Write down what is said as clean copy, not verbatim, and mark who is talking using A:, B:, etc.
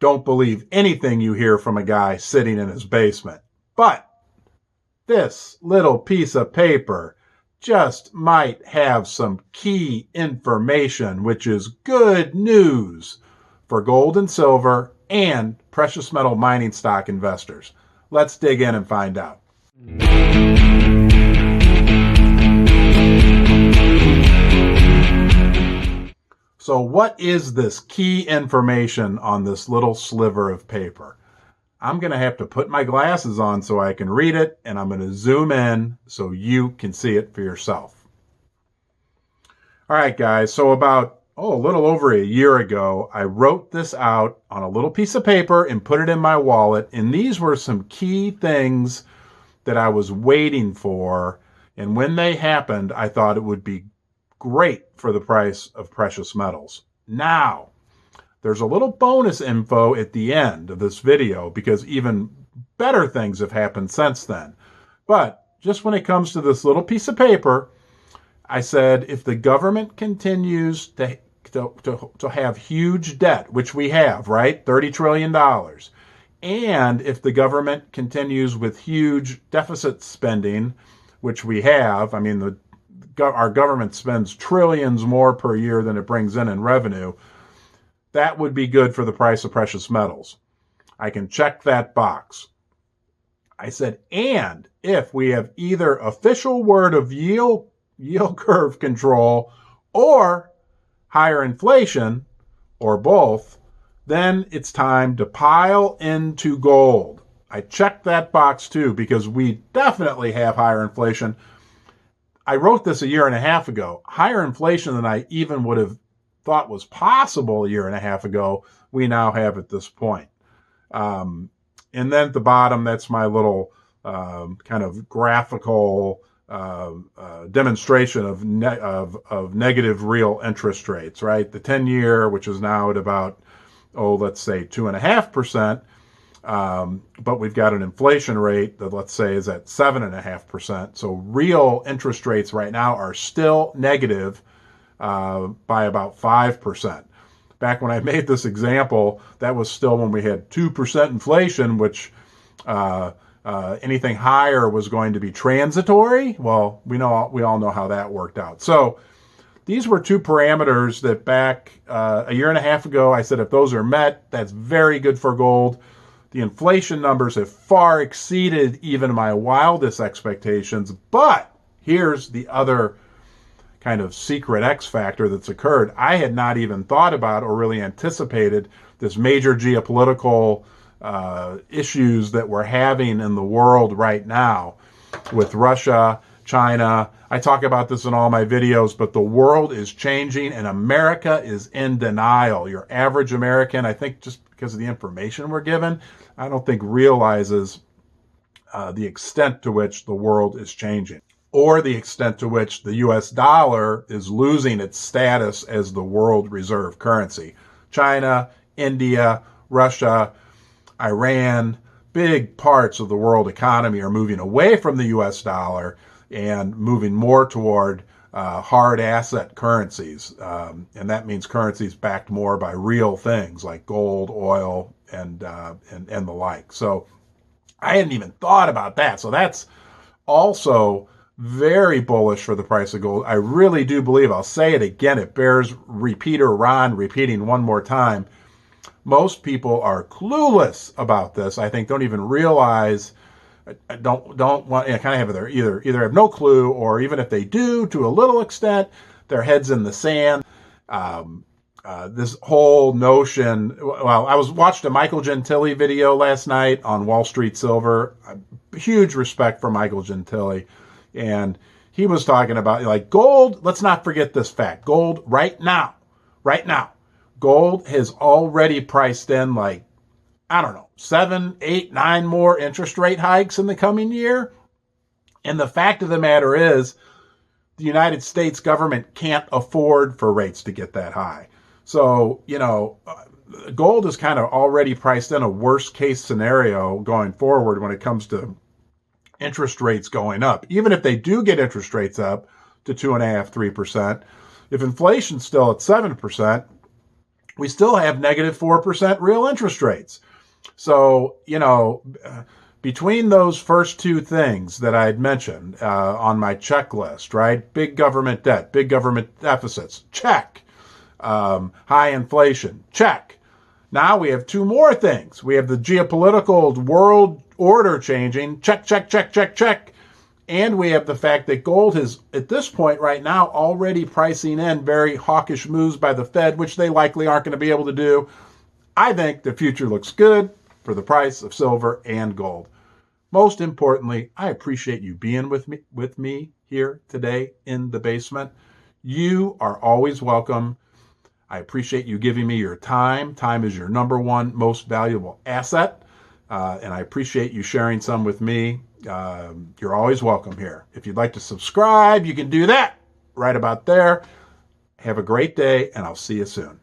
A: don't believe anything you hear from a guy sitting in his basement. But this little piece of paper just might have some key information, which is good news for gold and silver and precious metal mining stock investors. Let's dig in and find out. So what is this key information on this little sliver of paper? I'm going to have to put my glasses on so I can read it, and I'm going to zoom in so you can see it for yourself. All right, guys, so about a little over a year ago, I wrote this out on a little piece of paper and put it in my wallet, and these were some key things that I was waiting for, and when they happened, I thought it would be great for the price of precious metals. Now, there's a little bonus info at the end of this video because even better things have happened since then. But just when it comes to this little piece of paper, I said if the government continues to have huge debt, which we have, right? $30 trillion. And if the government continues with huge deficit spending, which we have, I mean, our government spends trillions more per year than it brings in revenue, that would be good for the price of precious metals. I can check that box. I said, and if we have either official word of yield curve control or higher inflation, or both, then it's time to pile into gold. I checked that box too because we definitely have higher inflation. I wrote this a year and a half ago. Higher inflation than I even would have thought was possible a year and a half ago, we now have at this point. And then at the bottom, that's my little kind of graphical demonstration of negative real interest rates, right? The 10-year, which is now at about, let's say 2.5%, but we've got an inflation rate that, let's say, is at 7.5%. So real interest rates right now are still negative by about 5%. Back when I made this example, that was still when we had 2% inflation, which anything higher was going to be transitory. Well, we all know how that worked out. So these were two parameters that back a year and a half ago, I said if those are met, that's very good for gold. The inflation numbers have far exceeded even my wildest expectations. But here's the other kind of secret X factor that's occurred. I had not even thought about or really anticipated this major geopolitical issues that we're having in the world right now with Russia, China. I talk about this in all my videos, but the world is changing and America is in denial. Your average American, I think just because of the information we're given, I don't think realizes the extent to which the world is changing, or the extent to which the US dollar is losing its status as the world reserve currency. China, India, Russia, Iran, big parts of the world economy are moving away from the US dollar and moving more toward hard asset currencies. And that means currencies backed more by real things like gold, oil, and the like. So I hadn't even thought about that. So that's also very bullish for the price of gold. I really do believe, I'll say it again, it bears Ron repeating one more time. Most people are clueless about this. I think don't even realize, don't want, kind of have their either have no clue, or even if they do, to a little extent, their heads in the sand. This whole notion. Well, I watched a Michael Gentile video last night on Wall Street Silver. Huge respect for Michael Gentile, and he was talking about like gold. Let's not forget this fact. Gold right now. Gold has already priced in, like, I don't know, 7, 8, 9 more interest rate hikes in the coming year. And the fact of the matter is, the United States government can't afford for rates to get that high. So, gold is kind of already priced in a worst case scenario going forward when it comes to interest rates going up. Even if they do get interest rates up to 2.5%, 3%, if inflation's still at 7%, we still have negative 4% real interest rates. So, between those first two things that I'd mentioned on my checklist, right? Big government debt, big government deficits, check. High inflation, check. Now we have two more things. We have the geopolitical world order changing, check, check, check, check, check. And we have the fact that gold is, at this point right now, already pricing in very hawkish moves by the Fed, which they likely aren't going to be able to do. I think the future looks good for the price of silver and gold. Most importantly, I appreciate you being with me here today in the basement. You are always welcome. I appreciate you giving me your time. Time is your number one most valuable asset. And I appreciate you sharing some with me. You're always welcome here. If you'd like to subscribe, you can do that right about there. Have a great day, and I'll see you soon.